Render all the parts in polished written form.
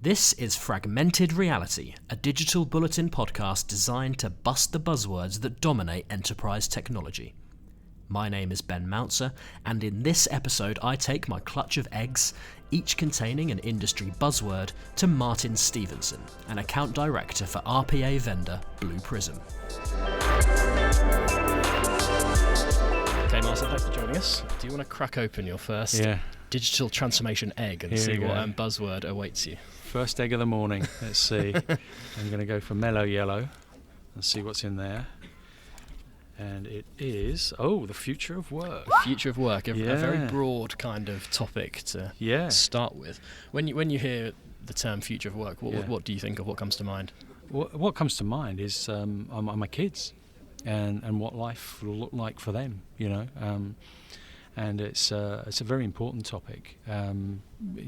This is Fragmented Reality, a digital bulletin podcast designed to bust the buzzwords that dominate enterprise technology. My name is Ben Mouncer, and in this episode I take my clutch of eggs, each containing an industry buzzword, to Martin Stevenson, an account director for RPA vendor Blue Prism. Okay, Martin, thanks for joining us. Do you want to crack open your first digital transformation egg and see what buzzword awaits you? First egg of the morning. Let's see. I'm going to go for mellow yellow and see what's in there. And it is, the future of work. The future of work, a very broad kind of topic to start with. When you hear the term future of work, what do you think of? What comes to mind? What comes to mind is my kids and what life will look like for them, and it's a very important topic.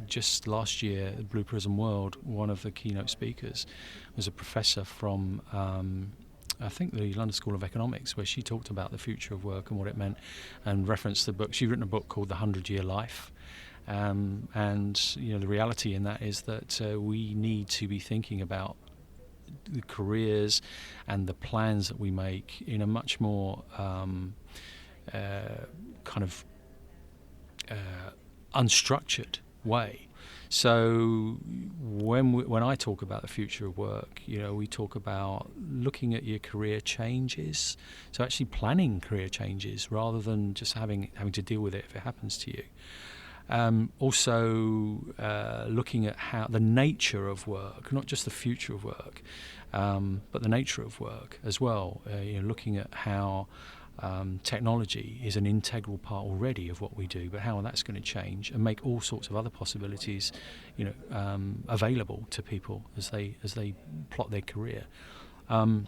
Just last year at Blue Prism World, one of the keynote speakers was a professor from I think the London School of Economics, where she talked about the future of work and what it meant, and referenced the book. She'd written a book called The 100-Year Life, and the reality in that is that we need to be thinking about the careers and the plans that we make in a much more unstructured way. So when I talk about the future of work, we talk about looking at your career changes. So actually planning career changes rather than just having to deal with it if it happens to you. Also looking at how the nature of work, not just the future of work, but the nature of work as well. Looking at how technology is an integral part already of what we do, but how that's going to change and make all sorts of other possibilities, available to people as they plot their career, or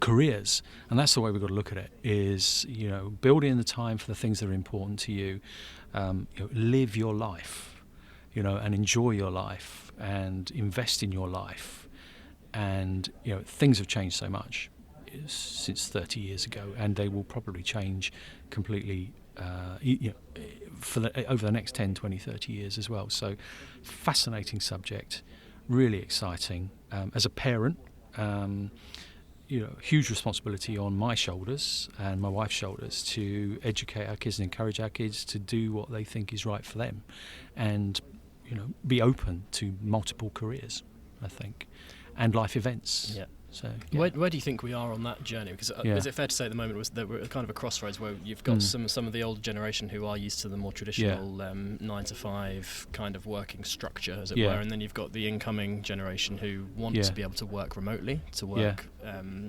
careers. And that's the way we've got to look at it. Is build in the time for the things that are important to you. Live your life, and enjoy your life and invest in your life. And things have changed so much since 30 years ago, and they will probably change completely over the next 10, 20, 30 years as well. So fascinating subject, really exciting. As a parent, huge responsibility on my shoulders and my wife's shoulders to educate our kids and encourage our kids to do what they think is right for them, and be open to multiple careers, I think, and life events. Yeah. So, Where do you think we are on that journey? Because is it fair to say at the moment that we're at kind of a crossroads where you've got some of the older generation who are used to the more traditional 9-to-5 kind of working structure, as it were, and then you've got the incoming generation who want to be able to work remotely, to work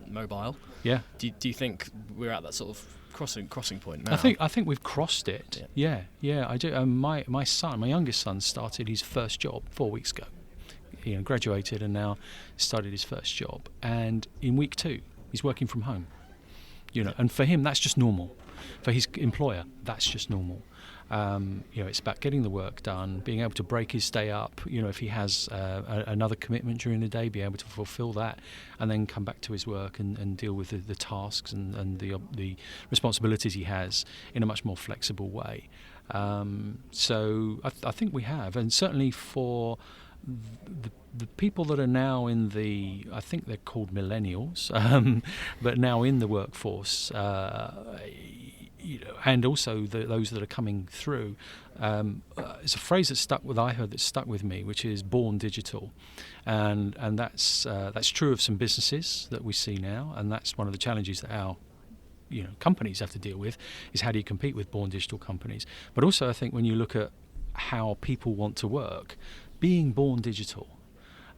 mobile. Yeah. Do you think we're at that sort of crossing point now? I think we've crossed it. Yeah, I do. My youngest son, started his first job 4 weeks ago. Graduated and now started his first job, and in week 2 he's working from home. And for him that's just normal. For his employer that's just normal. It's about getting the work done, being able to break his day up. If he has another commitment during the day, be able to fulfill that, and then come back to his work and deal with the tasks and the responsibilities he has in a much more flexible way. So I think we have, and certainly for the people that are now in I think they're called millennials, but now in the workforce, and also those that are coming through. It's a phrase that stuck with me, which is born digital, and that's true of some businesses that we see now, and that's one of the challenges that our companies have to deal with, is how do you compete with born digital companies. But also I think when you look at how people want to work, being born digital,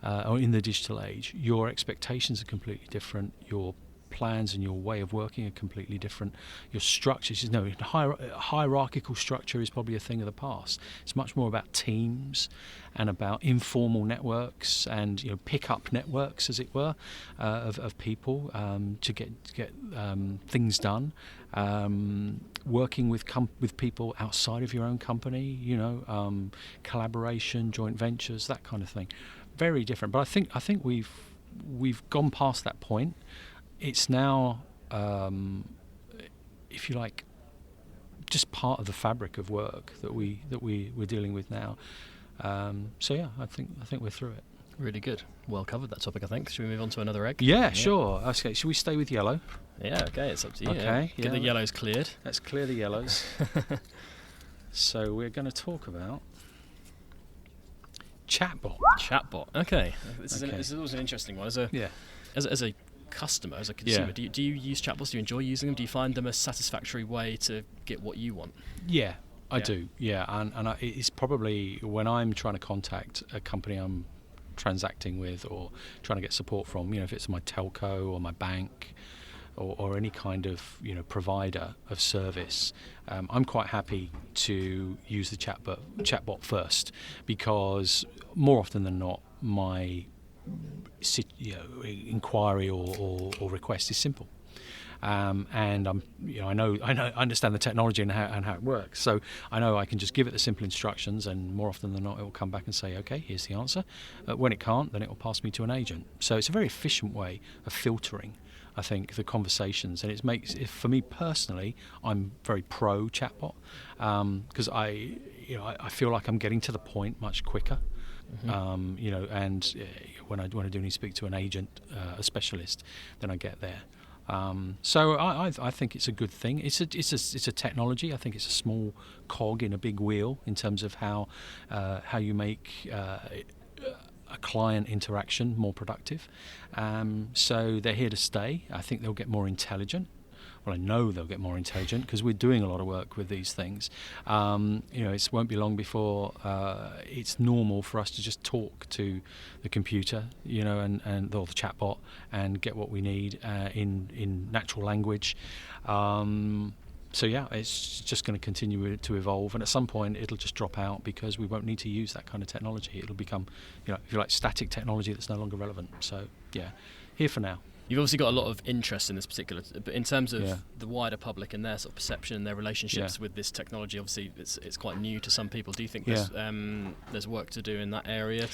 or in the digital age, your expectations are completely different. Your plans and your way of working are completely different. Your structures, hierarchical structure is probably a thing of the past. It's much more about teams and about informal networks and pick-up networks, as it were, of people to get things done. Working with people outside of your own company, collaboration, joint ventures, that kind of thing. Very different. But I think we've gone past that point. It's now, if you like, just part of the fabric of work that we're dealing with now. So yeah, I think we're through it. Really good. Well covered that topic, I think. Should we move on to another egg? Yeah, sure. Okay, should we stay with yellow? Yeah, okay, it's up to you. Okay. Get the yellows cleared. Let's clear the yellows. So we're going to talk about chatbot. Chatbot. Okay. This is always an interesting one. As a customer, as a consumer, do you use chatbots? Do you enjoy using them? Do you find them a satisfactory way to get what you want? Yeah, I do. Yeah, and it's probably when I'm trying to contact a company I'm transacting with or trying to get support from, if it's my telco or my bank or any kind of provider of service, I'm quite happy to use the chatbot first, because more often than not my inquiry or request is simple. And I understand the technology and how it works. So I know I can just give it the simple instructions, and more often than not, it will come back and say, "Okay, here's the answer." When it can't, then it will pass me to an agent. So it's a very efficient way of filtering, I think, the conversations, and for me personally, I'm very pro chatbot, because I feel like I'm getting to the point much quicker. Mm-hmm. And when I do need to speak to an agent, a specialist, then I get there. So I think it's a good thing. It's a technology. I think it's a small cog in a big wheel in terms of how you make a client interaction more productive. So they're here to stay. I think they'll get more intelligent. Well, I know they'll get more intelligent because we're doing a lot of work with these things. It won't be long before it's normal for us to just talk to the computer, or the chatbot, and get what we need in natural language. So yeah, it's just going to continue to evolve, and at some point it'll just drop out because we won't need to use that kind of technology. It'll become, if you like, static technology that's no longer relevant. So yeah, here for now. You've obviously got a lot of interest in this particular, but in terms of the wider public and their sort of perception and their relationships with this technology, obviously it's quite new to some people. Do you think there's work to do in that area?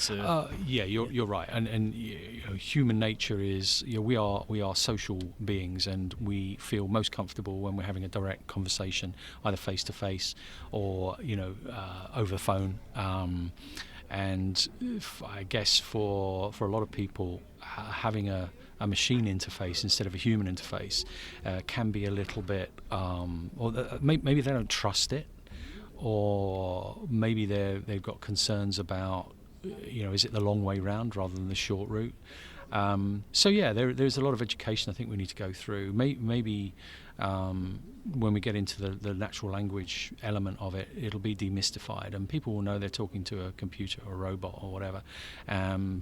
You're right, and human nature is we are social beings, and we feel most comfortable when we're having a direct conversation, either face to face or over the phone. And I guess for a lot of people, having a machine interface instead of a human interface can be a little bit, or maybe they don't trust it, or maybe they've got concerns about, is it the long way round rather than the short route? There's a lot of education I think we need to go through. Maybe when we get into the natural language element of it, it'll be demystified, and people will know they're talking to a computer or a robot or whatever,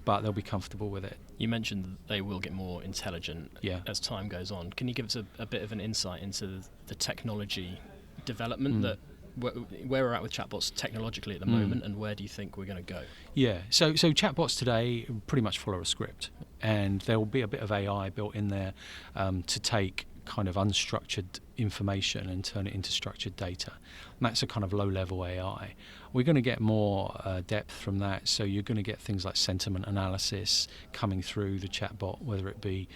but they'll be comfortable with it. You mentioned that they will get more intelligent as time goes on. Can you give us a bit of an insight into the technology development that where we're at with chatbots technologically at the moment, and where do you think we're going to go? Yeah, so chatbots today pretty much follow a script, and there will be a bit of AI built in there to take kind of unstructured information and turn it into structured data. And that's a kind of low-level AI. We're going to get more depth from that, so you're going to get things like sentiment analysis coming through the chatbot, whether it be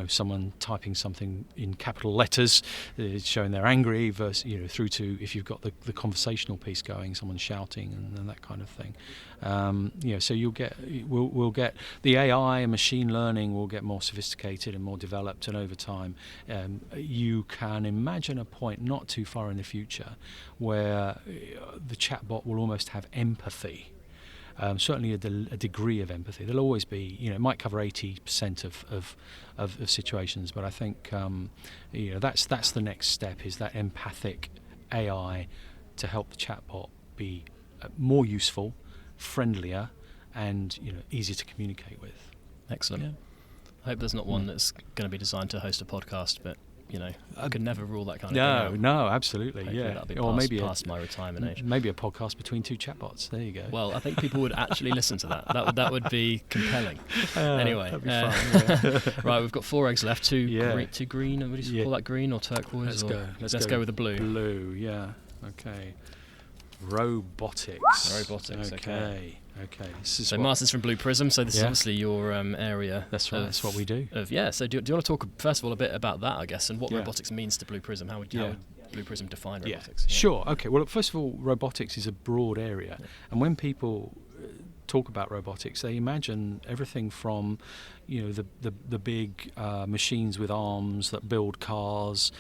someone typing something in capital letters showing they're angry, versus through to, if you've got the conversational piece going, someone shouting and that kind of thing. So we'll get the AI and machine learning will get more sophisticated and more developed, and over time you can imagine a point not too far in the future where the chatbot will almost have empathy, certainly a degree of empathy. There'll always be, it might cover 80% of situations, but I think that's the next step, is that empathic AI to help the chatbot be more useful, friendlier, and easier to communicate with. Excellent. Yeah. I hope there's not one that's going to be designed to host a podcast, but I could never rule that kind of thing out. No, absolutely. Hopefully that'll be past my retirement age. Maybe a podcast between two chatbots. There you go. Well, I think people would actually listen to that. That would be compelling. Anyway, that'd be fun. Right, we've got 4 eggs left. Two green. What do you call that? Green or turquoise? Let's go with the blue. Blue. Yeah. Okay. Robotics. Okay. So Martin's from Blue Prism, so this is obviously your area. That's right. That's what we do. So do you want to talk first of all a bit about that, I guess, and what robotics means to Blue Prism? How would Blue Prism define robotics? Sure. Okay. Well, first of all, robotics is a broad area, and when people talk about robotics, they imagine everything from, the big machines with arms that build cars,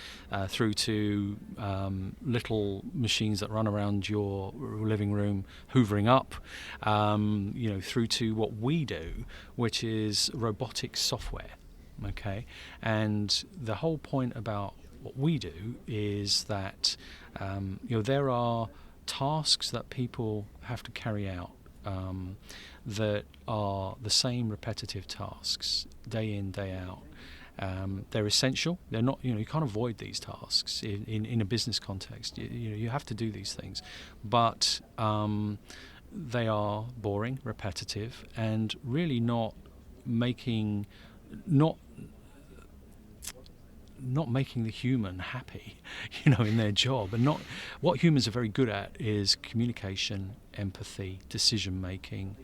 through to little machines that run around your living room hoovering up, through to what we do, which is robotics software. Okay, and the whole point about what we do is that there are tasks that people have to carry out that are the same repetitive tasks day in, day out. They're essential. They're not, you can't avoid these tasks in a business context. You have to do these things, but they are boring, repetitive, and really not making the human happy, in their job. And not what humans are very good at is communication, empathy, decision making,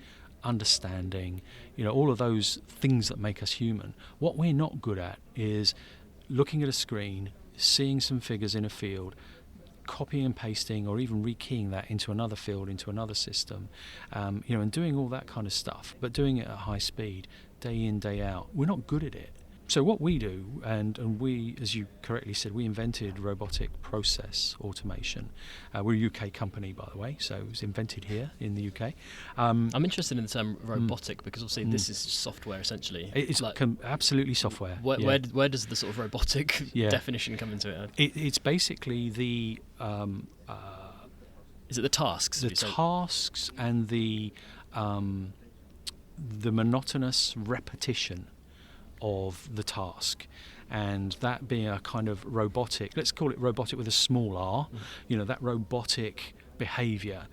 understanding, all of those things that make us human. What we're not good at is looking at a screen, seeing some figures in a field, copying and pasting, or even rekeying that into another field, into another system, and doing all that kind of stuff, but doing it at high speed, day in, day out. We're not good at it. So what we do, and we, as you correctly said, we invented robotic process automation. We're a UK company, by the way, so it was invented here in the UK. I'm interested in the term robotic because obviously this is software essentially. It's absolutely software. Where does the sort of robotic definition come into it? It's basically the... is it the tasks? The tasks and the monotonous repetition of the task, and that being a kind of robotic, let's call it robotic with a small r, that robotic behavior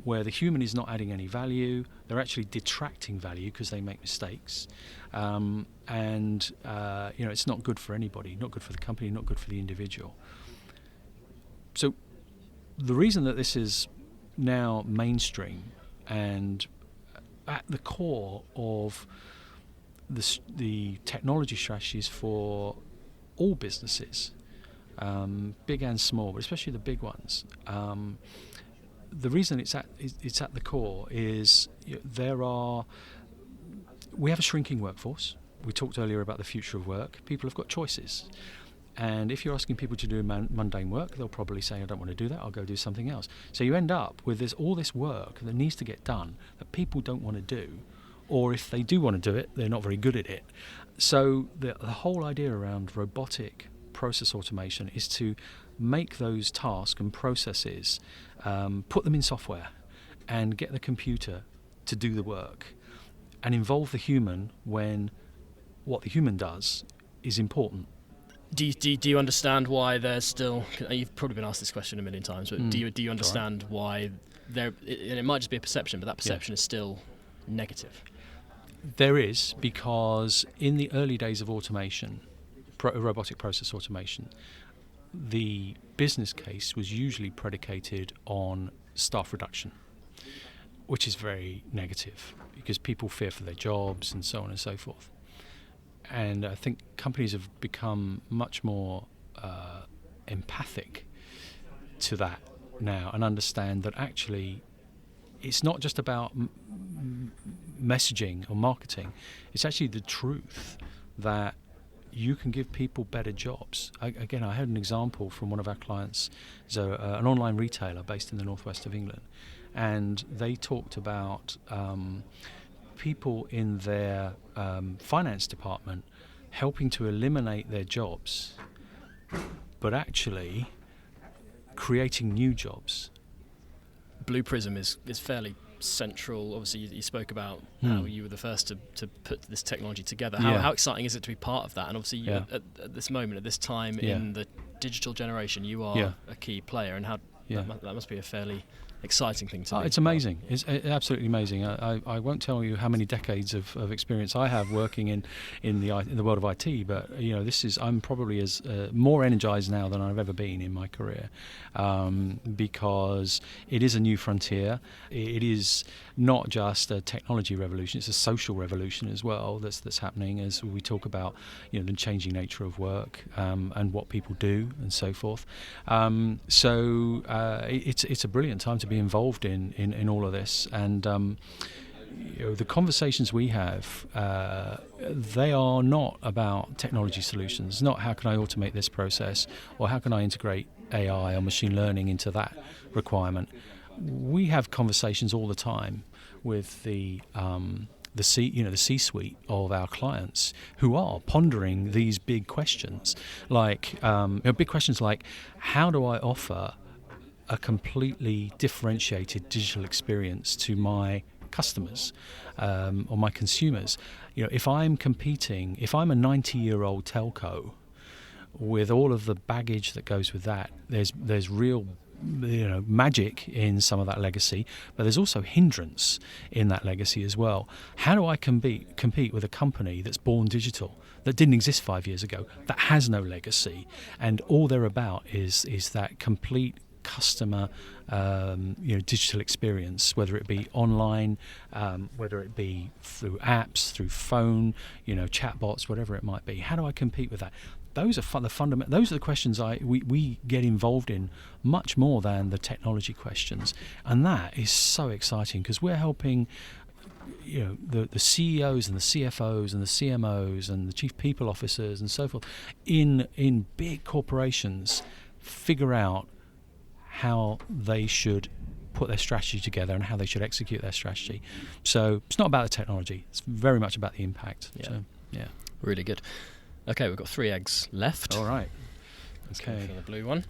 where the human is not adding any value, they're actually detracting value because they make mistakes, and it's not good for anybody, not good for the company, not good for the individual. So the reason that this is now mainstream and at the core of the technology strategies for all businesses, big and small, but especially the big ones. The reason it's at the core is we have a shrinking workforce. We talked earlier about the future of work. People have got choices. And if you're asking people to do mundane work, they'll probably say, I don't want to do that, I'll go do something else. So you end up with all this work that needs to get done that people don't want to do, or if they do want to do it, they're not very good at it. So the whole idea around robotic process automation is to make those tasks and processes, put them in software and get the computer to do the work and involve the human when what the human does is important. Do you understand why there's still... You've probably been asked this question a million times, but do you understand why there... And it might just be a perception, but that perception is still negative. There is, because in the early days of automation, robotic process automation, the business case was usually predicated on staff reduction, which is very negative because people fear for their jobs and so on and so forth. And I think companies have become much more empathic to that now and understand that actually it's not just about messaging or marketing. It's actually the truth that you can give people better jobs. I had an example from one of our clients, an online retailer based in the northwest of England, and they talked about people in their finance department helping to eliminate their jobs, but actually creating new jobs. Blue Prism is fairly central. Obviously, you spoke about how you were the first to put this technology together. How exciting is it to be part of that? And obviously, at this moment, at this time in the digital generation, you are a key player, and that must be a fairly exciting thing to do. It's amazing. It's absolutely amazing. I won't tell you how many decades of experience I have working in the world of IT, but I'm probably as more energized now than I've ever been in my career, because it is a new frontier. It is not just a technology revolution; it's a social revolution as well that's happening as we talk about the changing nature of work and what people do and so forth. So it's a brilliant time to be involved in all of this, and the conversations we have, they are not about technology solutions, not how can I automate this process or how can I integrate AI or machine learning into that requirement. We have conversations all the time with the C-suite of our clients who are pondering these big questions, like big questions like, how do I offer a completely differentiated digital experience to my customers or my consumers? If I'm a 90-year-old telco with all of the baggage that goes with that, there's real magic in some of that legacy, but there's also hindrance in that legacy as well. How do I compete with a company that's born digital, that didn't exist 5 years ago, that has no legacy, and all they're about is that complete customer digital experience, whether it be online, whether it be through apps, through phone, chatbots, whatever it might be. How do I compete with that? Those are those are the questions we get involved in much more than the technology questions, and that is so exciting because we're helping the CEOs and the CFOs and the CMOs and the chief people officers and so forth in big corporations figure out how they should put their strategy together and how they should execute their strategy. So it's not about the technology, it's very much about the impact. So, really good. Okay, we've got 3 eggs left. All right. Let's go for the blue one.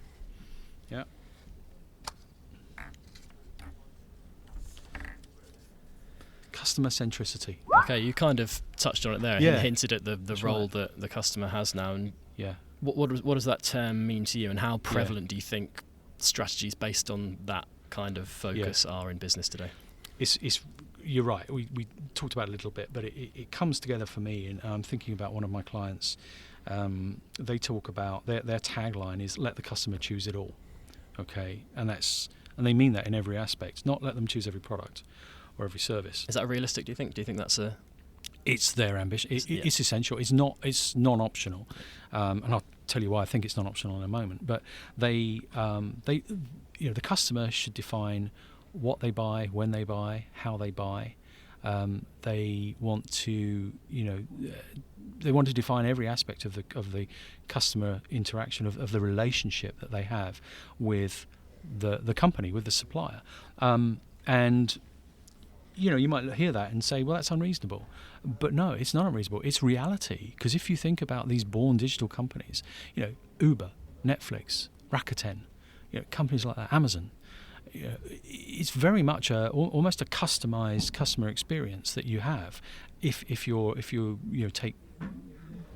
Yeah. Customer centricity. Okay, you kind of touched on it there and hinted at the role that the customer has now. And what does that term mean to you, and how prevalent do you think strategies based on that kind of focus are in business today? You're right. We talked about it a little bit, but it comes together for me. And I'm thinking about one of my clients. They talk about their tagline is "Let the customer choose it all." Okay, and they mean that in every aspect. Not let them choose every product or every service. Is that realistic? Do you think? Do you think that's a? It's their ambition. It's essential. It's not. It's non-optional. And I'll tell you why I think it's non-optional in a moment. But the customer should define what they buy, when they buy, how they buy. They want to define every aspect of the customer interaction, of the relationship that they have with the company, with the supplier. And you might hear that and say, well, that's unreasonable. But no, it's not unreasonable. It's reality. Because if you think about these born digital companies, Uber, Netflix, Rakuten, companies like that, Amazon, it's very much almost a customized customer experience that you have if you take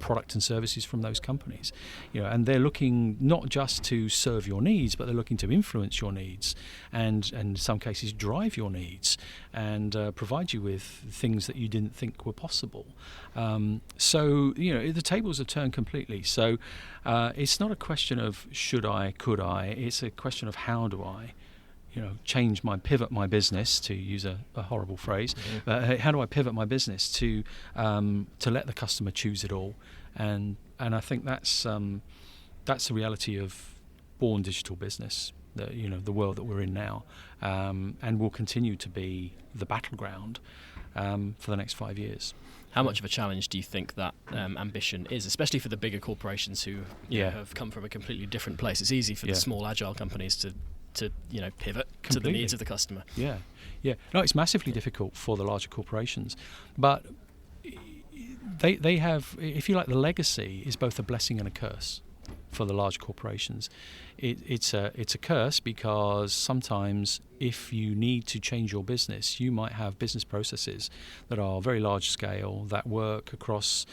product and services from those companies, and they're looking not just to serve your needs, but they're looking to influence your needs and in some cases drive your needs and provide you with things that you didn't think were possible. So the tables have turned completely. So it's not a question of should I, could I, it's a question of how do I pivot my business, to use a horrible phrase. How do I pivot my business to let the customer choose it all? And I think that's the reality of born digital business. The world that we're in now, and will continue to be the battleground for the next 5 years. How much of a challenge do you think that ambition is, especially for the bigger corporations who have come from a completely different place? It's easy for the small agile companies to pivot completely to the needs of the customer. Yeah. No, it's massively difficult for the larger corporations, but they have, if you like, the legacy is both a blessing and a curse for the large corporations. It's a curse because sometimes if you need to change your business, you might have business processes that are very large scale that work across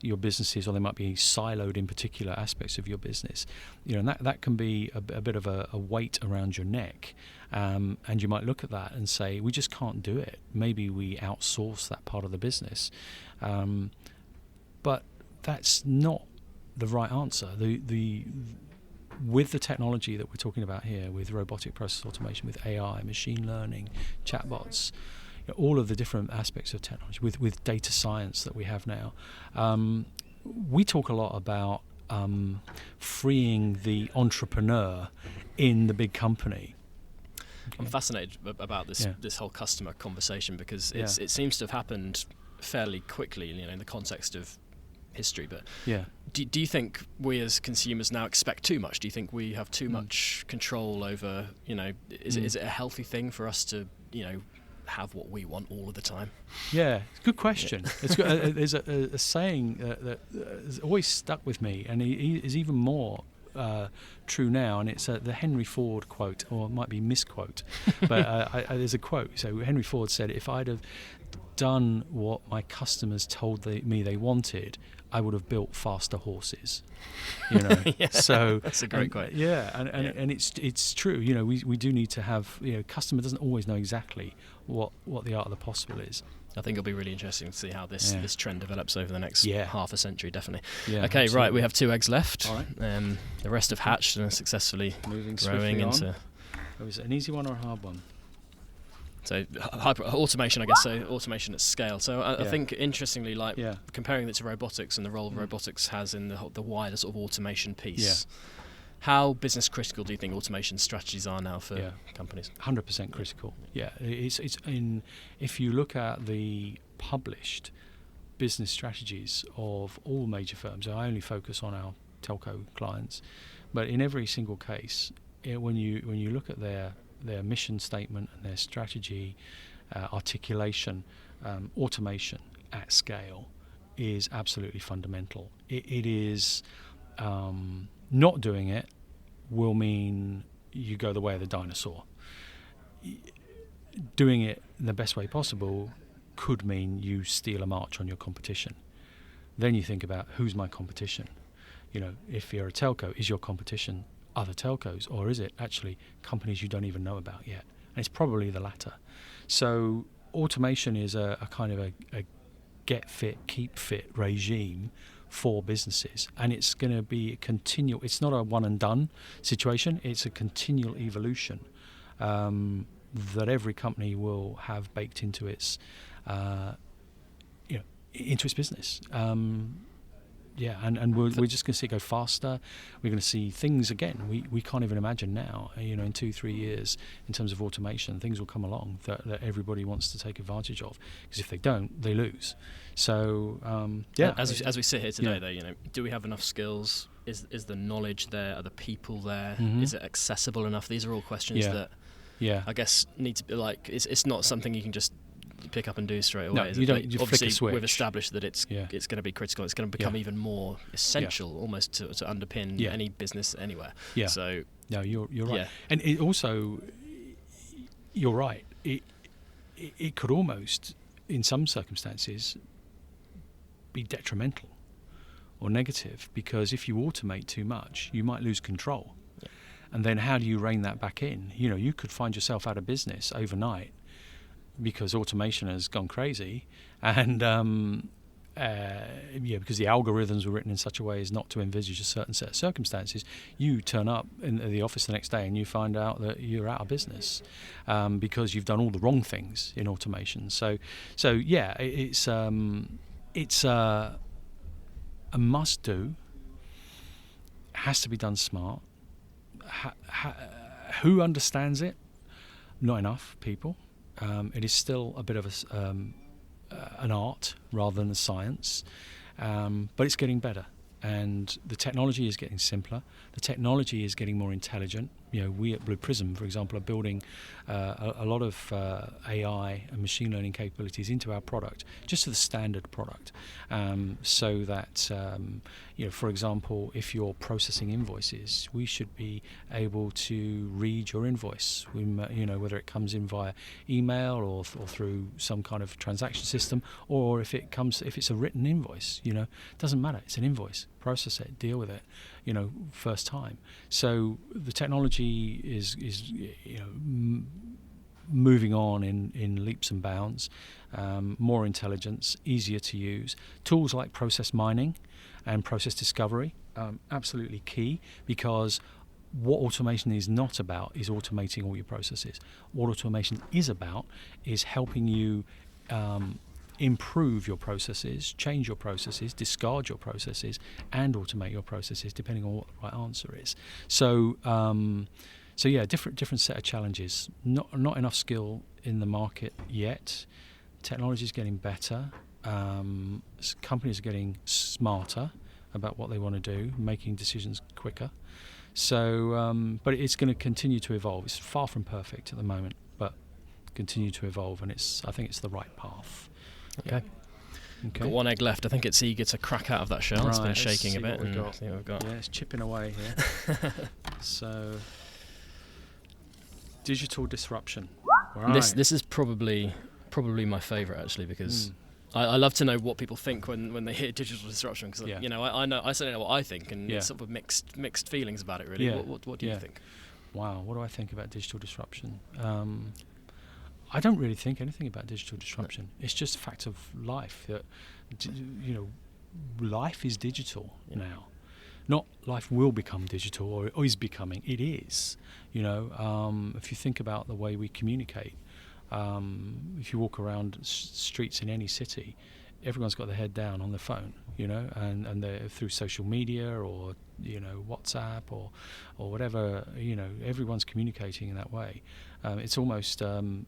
your businesses, or they might be siloed in particular aspects of your business, and that can be a bit of a weight around your neck, and you might look at that and say, we just can't do it. Maybe we outsource that part of the business, but that's not the right answer. With the technology that we're talking about here, with robotic process automation, with AI, machine learning, chatbots, all of the different aspects of technology, with data science that we have now, we talk a lot about freeing the entrepreneur in the big company. I'm fascinated about this whole customer conversation, because it seems to have happened fairly quickly, in the context of history. But do you think we as consumers now expect too much? Do you think we have too much control over, is it a healthy thing for us to, have what we want all of the time? Yeah, it's a good question. It's good, there's a saying that has always stuck with me, and it is even more true now, and it's the Henry Ford quote, or it might be misquote, but there's a quote. So Henry Ford said, "If I'd have done what my customers told me they wanted, I would have built faster horses." So that's a great quote. And it's true. We do need to have. Customer doesn't always know exactly what the art of the possible is. I think it'll be really interesting to see how this trend develops over the next half a century, definitely. Yeah, okay, absolutely. right, we have 2 eggs left. All right. The rest have hatched and are successfully growing into... Was it an easy one or a hard one? So automation, I guess, so automation at scale. So I think, interestingly, comparing it to robotics and the role robotics has in the wider sort of automation piece, how business critical do you think automation strategies are now for companies? 100% critical. Yeah, it's if you look at the published business strategies of all major firms, I only focus on our telco clients, but in every single case, when you look at their mission statement and their strategy articulation, automation at scale is absolutely fundamental. It is not doing it will mean you go the way of the dinosaur. Doing it in the best way possible could mean you steal a march on your competition. Then you think about, who's my competition? If you're a telco, is your competition other telcos, or is it actually companies you don't even know about yet? And it's probably the latter. So automation is a kind of a get fit, keep fit regime for businesses, and it's going to be continual. It's not a one and done situation. It's a continual evolution that every company will have baked into its into its business. And we're just going to see it go faster. We're going to see things again we can't even imagine now. In 2-3 years, in terms of automation, things will come along that everybody wants to take advantage of, because if they don't, they lose. So as we sit here today, though, do we have enough skills? Is the knowledge there? Are the people there? Mm-hmm. Is it accessible enough? These are all questions that I guess need to be it's not something you can just pick up and do straight away. No, you don't. You flick a switch. We've established that it's going to be critical. It's going to become even more essential, almost to underpin any business anywhere. Yeah. So no, you're right. Yeah. And it also, you're right. It could almost, in some circumstances, be detrimental or negative, because if you automate too much, you might lose control. Yeah. And then how do you rein that back in? You could find yourself out of business overnight because automation has gone crazy, and because the algorithms were written in such a way as not to envisage a certain set of circumstances. You turn up in the office the next day and you find out that you're out of business because you've done all the wrong things in automation. So it's a must do. Has to be done smart. Who understands it? Not enough people. It is still a bit of an art rather than a science, but it's getting better, and the technology is getting simpler. The technology is getting more intelligent. We at Blue Prism, for example, are building a lot of AI and machine learning capabilities into our product, just to the standard product, so that, for example, if you're processing invoices, we should be able to read your invoice, whether it comes in via email or through some kind of transaction system, or if it's a written invoice, doesn't matter. It's an invoice. Process it, deal with it, first time. So the technology is moving on in leaps and bounds, more intelligence, easier to use. Tools like process mining and process discovery, absolutely key, because what automation is not about is automating all your processes. What automation is about is helping you improve your processes, change your processes, discard your processes, and automate your processes, depending on what the right answer is. So So yeah, different set of challenges. Not enough skill in the market yet. Technology is getting better. Companies are getting smarter about what they want to do, making decisions quicker. So, but it's going to continue to evolve. It's far from perfect at the moment, but continue to evolve, and I think it's the right path. Okay. Got one egg left. I think it's eager to crack out of that shell. It's been shaking a bit. See what we've got. Yeah, it's chipping away here. So, digital disruption. Right. This is probably my favourite, actually, because I love to know what people think when they hear digital disruption, because I certainly know what I think, and it's sort of mixed feelings about it, really. What do you think? Wow, what do I think about digital disruption? I don't really think anything about digital disruption. No. It's just a fact of life that life is digital now. Not life will become digital or is becoming. It is. If you think about the way we communicate. If you walk around streets in any city, everyone's got their head down on their phone, and they're through social media or WhatsApp or whatever, everyone's communicating in that way. It's almost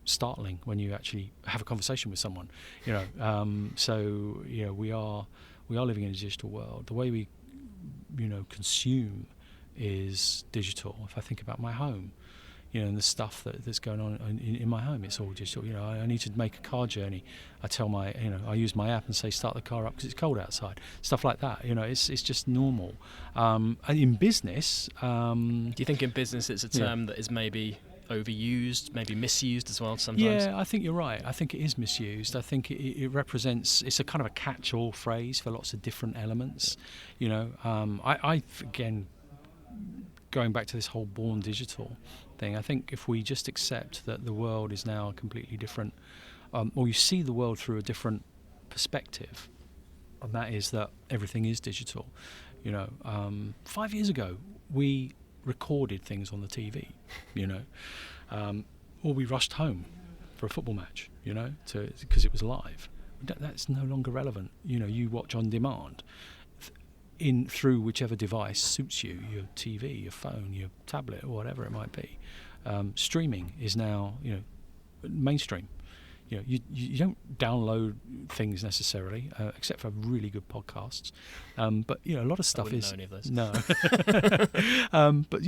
startling when you actually have a conversation with someone, So we are living in a digital world. The way we consume is digital. If I think about my home, and the stuff that's going on in my home, it's all digital. I need to make a car journey. I tell I use my app and say start the car up because it's cold outside. Stuff like that. It's just normal. And in business, do you think in business it's a term that is maybe overused, maybe misused as well sometimes? Yeah, I think you're right. I think it is misused. I think it represents. It's a kind of a catch-all phrase for lots of different elements. I again, going back to this whole born digital thing, I think if we just accept that the world is now completely different, or you see the world through a different perspective, and that is that everything is digital. 5 years ago we recorded things on the TV, or we rushed home for a football match, because it was live. That's no longer relevant. You watch on demand. Through whichever device suits you, your TV, your phone, your tablet, or whatever it might be. Streaming is now, mainstream. You don't download things necessarily, except for really good podcasts. But a lot of stuff is know any of those. No. But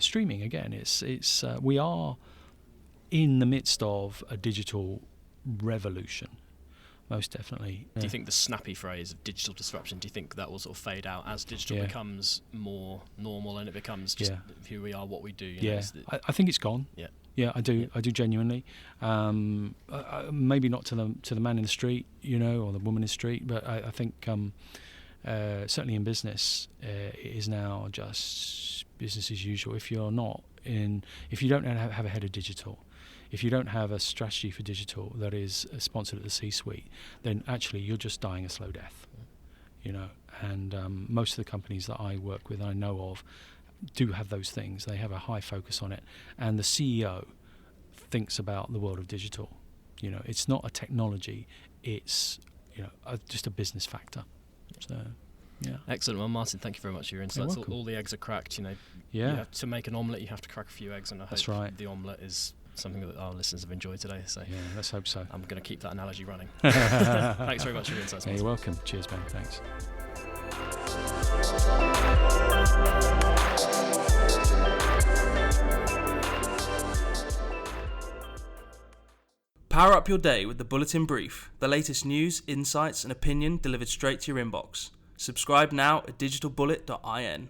streaming again. It's we are in the midst of a digital revolution. Most definitely. Do you think the snappy phrase of digital disruption, do you think that will sort of fade out as digital becomes more normal and it becomes just who we are, what we do? I think it's gone. Yeah, I do. Yeah. I do genuinely. Maybe not to the man in the street, or the woman in the street, but I think certainly in business, it is now just business as usual. If you don't have a head of digital, if you don't have a strategy for digital that is sponsored at the C-suite, then actually you're just dying a slow death. And most of the companies that I work with, I know of, do have those things. They have a high focus on it, and the CEO thinks about the world of digital. It's not a technology; it's just a business factor. So, yeah. Excellent. Well, Martin, thank you very much for your insights. All the eggs are cracked. You have to make an omelette, you have to crack a few eggs, and I hope the omelette is something that our listeners have enjoyed today. So yeah, let's hope so. I'm going to keep that analogy running. Thanks very much for your insights, Martin. You're welcome. Cheers, Ben. Thanks. Power up your day with the Bulletin Brief, the latest news, insights and opinion delivered straight to your inbox. Subscribe now at digitalbullet.in.